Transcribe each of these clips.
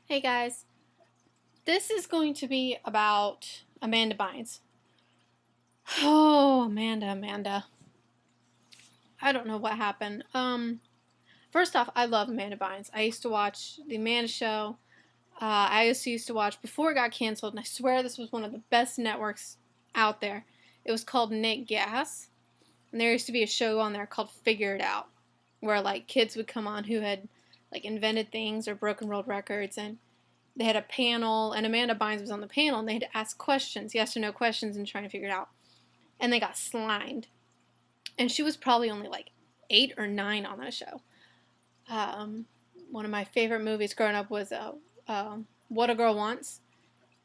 Hey guys, this is going to be about Amanda Bynes. Oh, Amanda. I don't know what happened. First off, I love Amanda Bynes. I used to watch The Amanda Show. I also used to watch before it got canceled, and I swear this was one of the best networks out there. It was called Nick Gas, and there used to be a show on there called Figure It Out, where like kids would come on who had like invented things or broken world records, and they had a panel, and Amanda Bynes was on the panel, and they had to ask questions, yes or no questions, and trying to figure it out. And they got slimed. And she was probably only like 8 or 9 on that show. One of my favorite movies growing up was What a Girl Wants.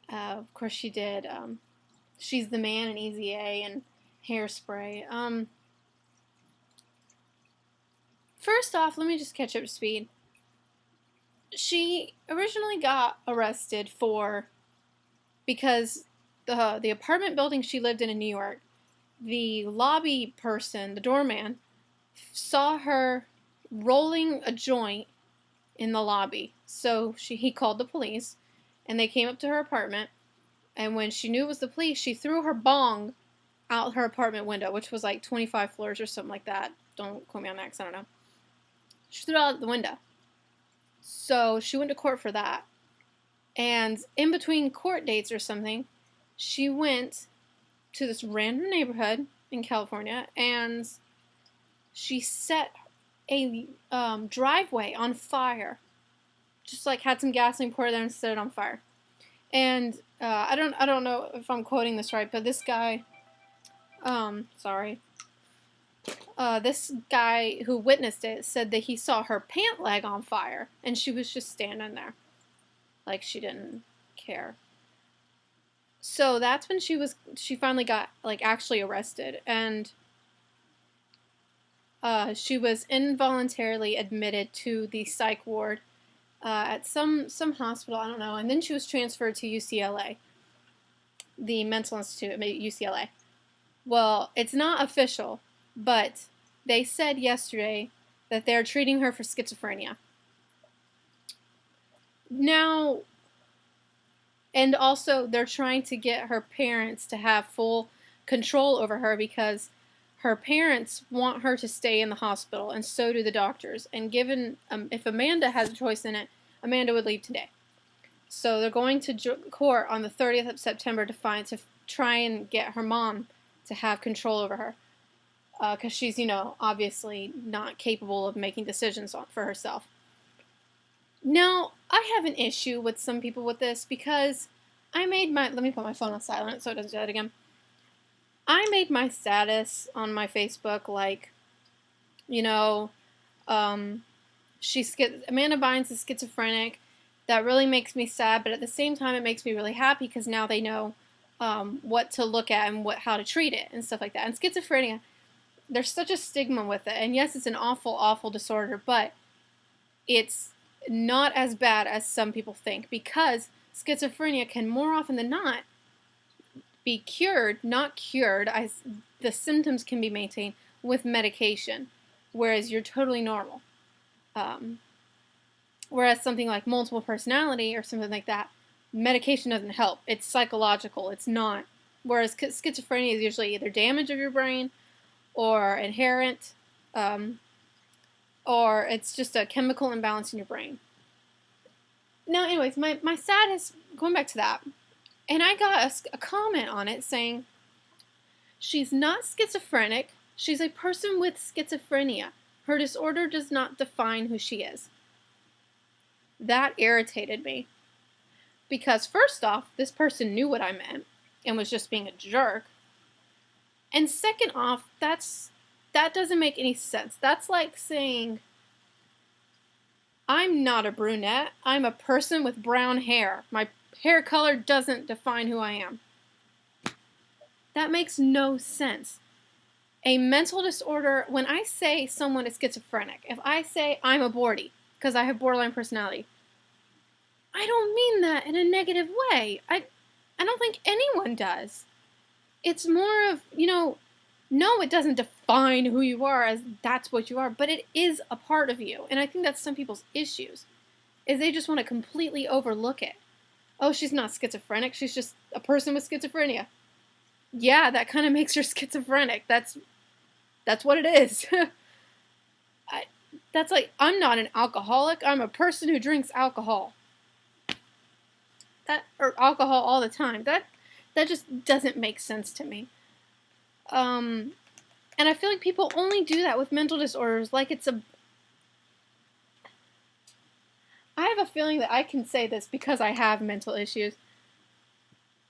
Of course, she did She's the Man and Easy A and Hairspray. First off, let me just catch up to speed. She originally got arrested because the apartment building she lived in New York, the lobby person, the doorman, saw her rolling a joint in the lobby. So he called the police, and they came up to her apartment. And when she knew it was the police, she threw her bong out her apartment window, which was like 25 floors or something like that. Don't quote me on that because I don't know. She threw it out the window. So she went to court for that. And in between court dates or something, she went to this random neighborhood in California and she set a driveway on fire. Just like had some gasoline poured there and set it on fire. And I don't know if I'm quoting this right, but this guy, this guy who witnessed it said that he saw her pant leg on fire, and she was just standing there, like she didn't care. So that's when she finally got like actually arrested, and she was involuntarily admitted to the psych ward at some hospital, I don't know, and then she was transferred to UCLA, the mental institute at UCLA. Well, it's not official, but they said yesterday that they're treating her for schizophrenia. Now, and also they're trying to get her parents to have full control over her because her parents want her to stay in the hospital, and so do the doctors. And given, if Amanda has a choice in it, Amanda would leave today. So they're going to court on the 30th of September to try and get her mom to have control over her. Because she's, obviously not capable of making decisions for herself. Now, I have an issue with some people with this because let me put my phone on silent so it doesn't do that again. I made my status on my Facebook like, Amanda Bynes is schizophrenic. That really makes me sad, but at the same time it makes me really happy because now they know what to look at and how to treat it and stuff like that. And schizophrenia, there's such a stigma with it. And yes, it's an awful, awful disorder, but it's not as bad as some people think because schizophrenia can more often than not be cured, not cured, the symptoms can be maintained with medication, whereas you're totally normal. Whereas something like multiple personality or something like that, medication doesn't help. It's psychological. It's not. Whereas schizophrenia is usually either damage of your brain or inherent, or it's just a chemical imbalance in your brain. Now, anyways, my status, going back to that, and I got a comment on it saying, she's not schizophrenic, she's a person with schizophrenia. Her disorder does not define who she is. That irritated me. Because first off, this person knew what I meant and was just being a jerk. And second off, that doesn't make any sense. That's like saying, I'm not a brunette, I'm a person with brown hair. My hair color doesn't define who I am. That makes no sense. A mental disorder, when I say someone is schizophrenic, if I say I'm a bordy, because I have borderline personality, I don't mean that in a negative way. I don't think anyone does. It's more of, no, it doesn't define who you are as that's what you are, but it is a part of you. And I think that's some people's issues. is they just want to completely overlook it. Oh, she's not schizophrenic. She's just a person with schizophrenia. Yeah, that kind of makes her schizophrenic. That's what it is. That's like, I'm not an alcoholic. I'm a person who drinks alcohol. Or alcohol all the time. That just doesn't make sense to me. And I feel like people only do that with mental disorders. Like I have a feeling that I can say this because I have mental issues.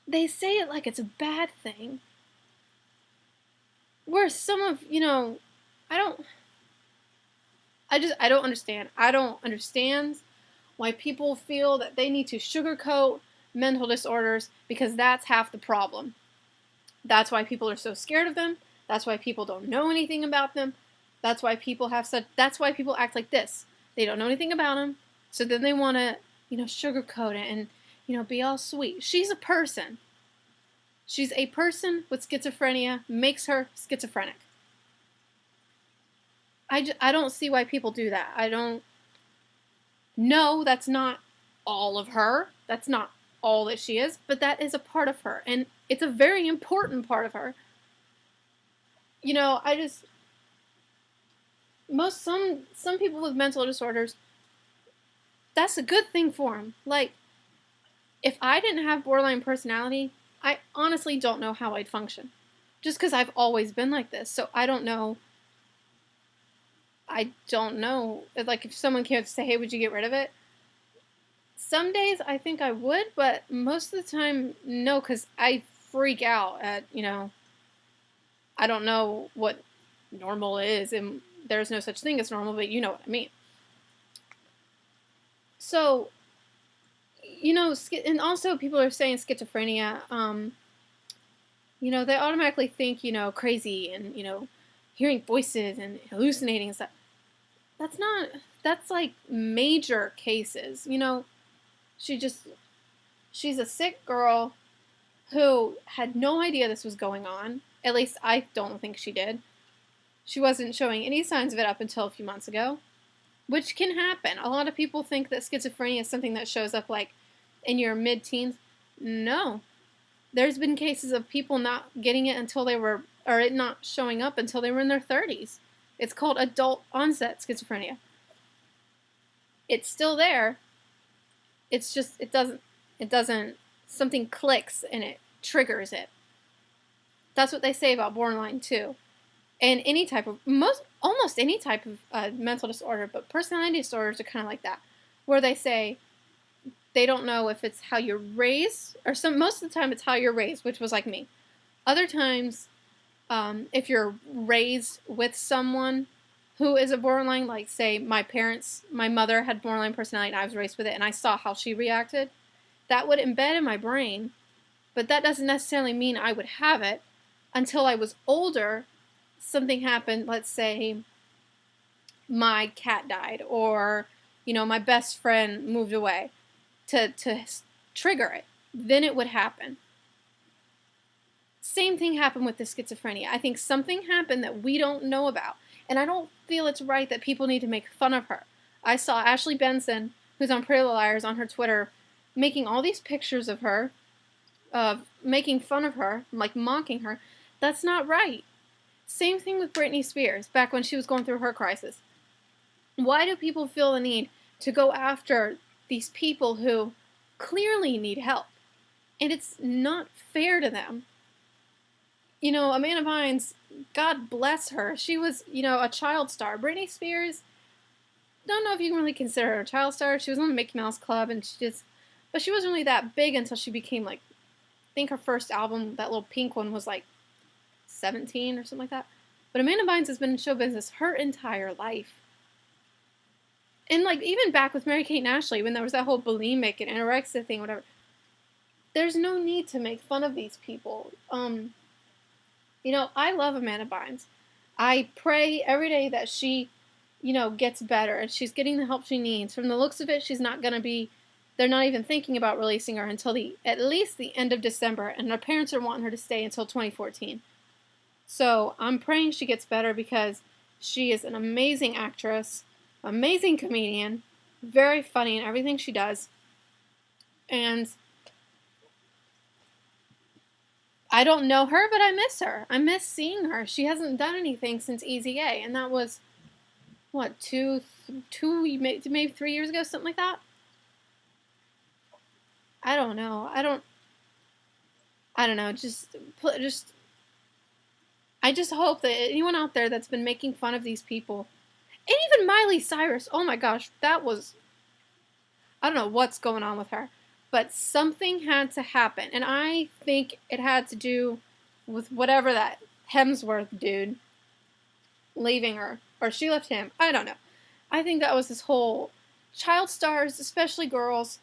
They say it like it's a bad thing. Where some of, I don't understand. I don't understand why people feel that they need to sugarcoat mental disorders, because that's half the problem. That's why people are so scared of them. That's why people don't know anything about them. That's why people act like this. They don't know anything about them, so then they want to, sugarcoat it and, be all sweet. She's a person. She's a person with schizophrenia, makes her schizophrenic. I don't see why people do that. I don't know. That's not all of her. That's not all that she is, but that is a part of her, and it's a very important part of her. Some people with mental disorders, that's a good thing for them. Like, if I didn't have borderline personality, I honestly don't know how I'd function. Just because I've always been like this, so I don't know. Like, if someone came to say, hey, would you get rid of it? Some days I think I would, but most of the time, no, because I freak out at, I don't know what normal is, and there's no such thing as normal, but you know what I mean. So, and also people are saying schizophrenia, they automatically think, crazy and, hearing voices and hallucinating and stuff. That's like major cases, she's a sick girl who had no idea this was going on. At least I don't think she did. She wasn't showing any signs of it up until a few months ago, which can happen. A lot of people think that schizophrenia is something that shows up like in your mid-teens. No. There's been cases of people not getting it until or it not showing up until they were in their 30s. It's called adult onset schizophrenia. It's still there. It's just, it doesn't, something clicks and it triggers it. That's what they say about borderline too. And almost any type of mental disorder, but personality disorders are kind of like that, where they say they don't know if it's how you're raised, or most of the time it's how you're raised, which was like me. Other times, if you're raised with someone who is a borderline, like say my mother had borderline personality and I was raised with it and I saw how she reacted, that would embed in my brain, but that doesn't necessarily mean I would have it until I was older. Something happened, let's say my cat died, or, my best friend moved away, to trigger it. Then it would happen. Same thing happened with the schizophrenia. I think something happened that we don't know about. And I don't feel it's right that people need to make fun of her. I saw Ashley Benson, who's on Pretty Little Liars, on her Twitter, making all these pictures of her, making fun of her, like mocking her. That's not right. Same thing with Britney Spears, back when she was going through her crisis. Why do people feel the need to go after these people who clearly need help? And it's not fair to them. Amanda Bynes, God bless her. She was, a child star. Britney Spears, don't know if you can really consider her a child star. She was on the Mickey Mouse Club, and but she wasn't really that big until she became I think her first album, that little pink one, was 17 or something like that. But Amanda Bynes has been in show business her entire life. And even back with Mary-Kate and Ashley, when there was that whole bulimic and anorexia thing, whatever, there's no need to make fun of these people. I love Amanda Bynes. I pray every day that she, gets better and she's getting the help she needs. From the looks of it, they're not even thinking about releasing her until at least the end of December, and her parents are wanting her to stay until 2014. So I'm praying she gets better, because she is an amazing actress, amazing comedian, very funny in everything she does. And I don't know her, but I miss her. I miss seeing her. She hasn't done anything since Easy A, and that was, what, maybe 3 years ago, something like that? I don't know. I don't know. I just hope that anyone out there that's been making fun of these people, and even Miley Cyrus, oh my gosh, that was, I don't know what's going on with her, but something had to happen, and I think it had to do with whatever that Hemsworth dude leaving her, or she left him. I don't know. I think that was this whole child stars, especially girls,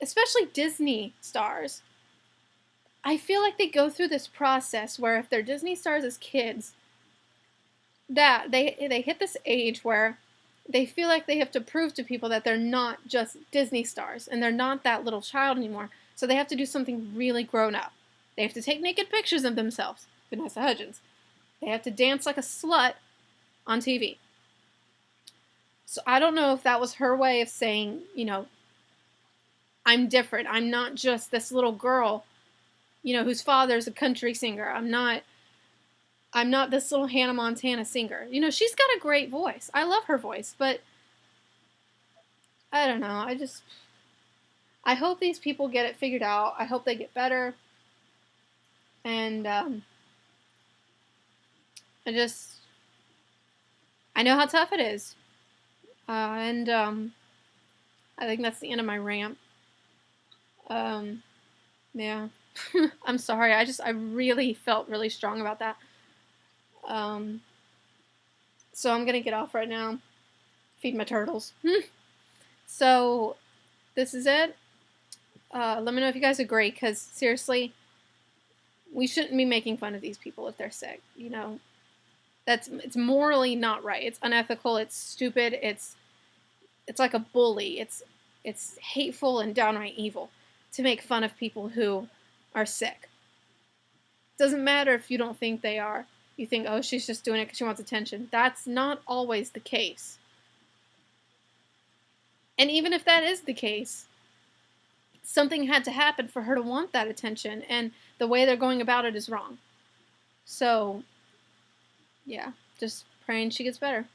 especially Disney stars. I feel like they go through this process where if they're Disney stars as kids, that they hit this age where they feel like they have to prove to people that they're not just Disney stars and they're not that little child anymore. So they have to do something really grown up. They have to take naked pictures of themselves, Vanessa Hudgens. They have to dance like a slut on TV. So I don't know if that was her way of saying, I'm different. I'm not just this little girl, whose father's a country singer. I'm not this little Hannah Montana singer. She's got a great voice. I love her voice, but I don't know. I hope these people get it figured out. I hope they get better. And I know how tough it is. And I think that's the end of my rant. Yeah. I'm sorry. I really felt really strong about that. So I'm gonna get off right now. Feed my turtles. So this is it. Let me know if you guys agree, because seriously, we shouldn't be making fun of these people if they're sick. It's morally not right. It's unethical. It's stupid. It's like a bully. It's hateful and downright evil to make fun of people who are sick. Doesn't matter if you don't think they are. You think, oh, she's just doing it because she wants attention. That's not always the case. And even if that is the case, something had to happen for her to want that attention, and the way they're going about it is wrong. So, yeah, just praying she gets better.